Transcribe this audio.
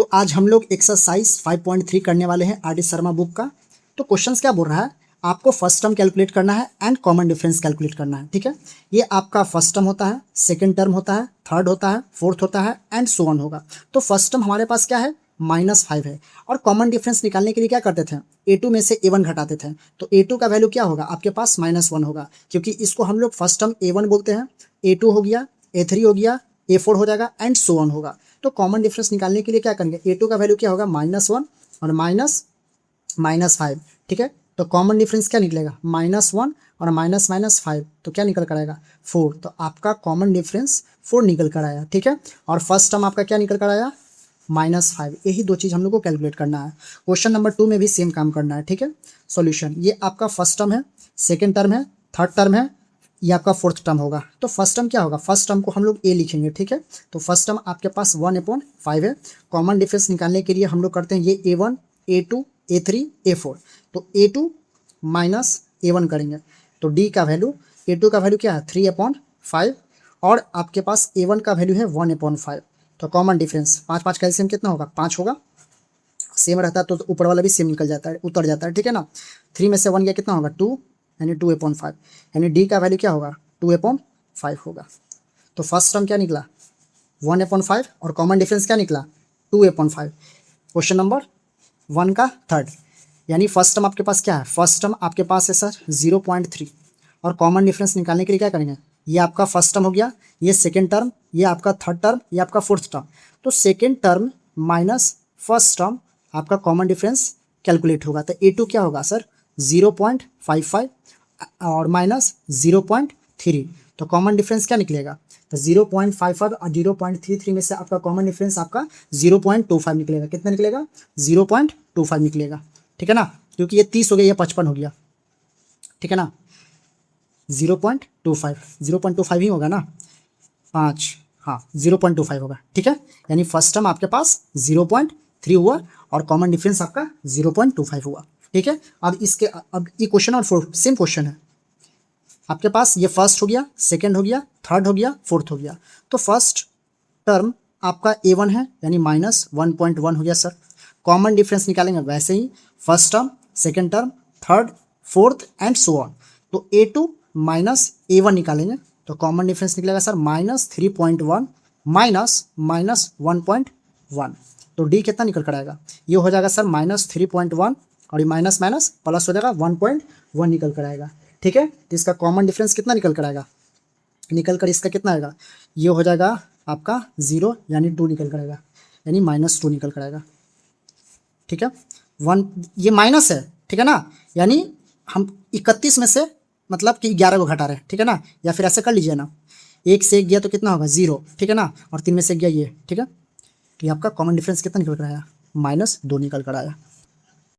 तो आज हम लोग एक्सरसाइज 5.3 करने वाले हैं आर डी शर्मा बुक का। तो क्वेश्चंस क्या बोल रहा है, आपको फर्स्ट टर्म कैलकुलेट करना है एंड कॉमन डिफरेंस कैलकुलेट करना है। ठीक है, ये आपका फर्स्ट टर्म होता है, सेकंड टर्म होता है, थर्ड होता है, फोर्थ होता है एंड सो ऑन होगा। तो फर्स्ट टर्म हमारे पास क्या है, -5 है। और कॉमन डिफरेंस निकालने के लिए क्या करते थे, A2 में से A1 घटाते थे। तो A2 का वैल्यू क्या होगा, आपके पास -1 होगा, क्योंकि इसको हम लोग फर्स्ट टर्म A1 बोलते हैं। A2 हो गया, A3 हो गया, A4 हो जाएगा एंड सो ऑन होगा। तो कॉमन डिफरेंस निकालने के लिए क्या करेंगे, A2 का वैल्यू क्या होगा, -1 और -5। ठीक है, तो कॉमन डिफरेंस क्या निकलेगा, -1 और -5, तो क्या निकल कर आएगा, 4। तो आपका कॉमन डिफरेंस 4 निकल कर आया। ठीक है, और फर्स्ट टर्म आपका क्या निकल कर आया, -5। यही दो चीज़ हम लोग को कैलकुलेट करना है। क्वेश्चन नंबर 2 में भी सेम काम करना है। ठीक है, सॉल्यूशन, ये आपका फर्स्ट टर्म है, सेकेंड टर्म है, थर्ड टर्म है, ये आपका फोर्थ टर्म होगा। तो फर्स्ट टर्म क्या होगा, फर्स्ट टर्म को हम लोग ए लिखेंगे। ठीक है, तो फर्स्ट टर्म आपके पास 1/5 है। कॉमन डिफरेंस निकालने के लिए हम लोग करते हैं ये A1, A2, A3, A4। तो A2 माइनस A1 करेंगे, तो D का वैल्यू, A2 का वैल्यू क्या है 3/5 और आपके पास A1 का वैल्यू है 1/5। तो कॉमन डिफरेंस 5 का एलसीएम कितना होगा, 5 होगा। सेम रहता है तो ऊपर वाला भी सेम निकल जाता है, उतर जाता है। ठीक है ना, 3 में से 1 गया कितना होगा, 2, यानी 2/5, यानी D का वैल्यू क्या होगा, 2/5 होगा। तो फर्स्ट टर्म क्या निकला, 1/5 और कॉमन डिफरेंस क्या निकला, 2/5। क्वेश्चन नंबर 1 का थर्ड, यानी फर्स्ट टर्म आपके पास क्या है, फर्स्ट टर्म आपके पास है सर 0.3 और कॉमन डिफरेंस निकालने के लिए क्या करेंगे, ये आपका फर्स्ट टर्म हो गया, ये सेकेंड टर्म, ये आपका थर्ड टर्म, ये आपका फोर्थ टर्म। तो second term minus first term आपका कॉमन डिफरेंस कैलकुलेट होगा। तो A2 क्या होगा सर 0.55 और -0.3। तो कॉमन डिफरेंस क्या निकलेगा, तो 0.55 और 0.33 में से आपका कॉमन डिफरेंस आपका 0.25 निकलेगा। कितना निकलेगा, 0.25 निकलेगा। ठीक है ना, क्योंकि ये 30 हो गया, ये 55 हो गया। ठीक है ना, 0.25 ही होगा ना, 5, हाँ 0.25 होगा। ठीक है, यानी फर्स्ट टर्म आपके पास 0.3 हुआ और कॉमन डिफरेंस आपका 0.25 हुआ। ठीक है, अब ये क्वेश्चन और सेम क्वेश्चन है आपके पास। ये फर्स्ट हो गया, सेकंड हो गया, थर्ड हो गया, फोर्थ हो गया। तो फर्स्ट टर्म आपका A1 है, यानी -1.1 हो गया सर। कॉमन डिफरेंस निकालेंगे वैसे ही, first term, second term, third, fourth and so on. तो A2 माइनस A1 निकालेंगे, तो कॉमन डिफरेंस निकलेगा सर -3.1 -1.1। तो D कितना निकल कर आएगा, ये हो जाएगा सर -3.1 और ये माइनस माइनस प्लस हो जाएगा 1.1 निकल कर आएगा। ठीक है, तो इसका कॉमन डिफरेंस कितना निकल कर आएगा, निकल कर इसका कितना आएगा, ये हो जाएगा आपका 0 यानी 2 निकल कर आएगा, यानी -2 निकल कर आएगा। ठीक है, 1 ये माइनस है। ठीक है ना, यानी हम 31 में से मतलब कि 11 को घटा रहे हैं। ठीक है ना, या फिर ऐसे कर लीजिए ना, 1 से 1 गया तो कितना होगा 0। ठीक है ना, और 3 में से 1 गया ये। ठीक है, तो ये आपका कॉमन डिफरेंस कितना निकल कर आया, -2 निकल कर आया।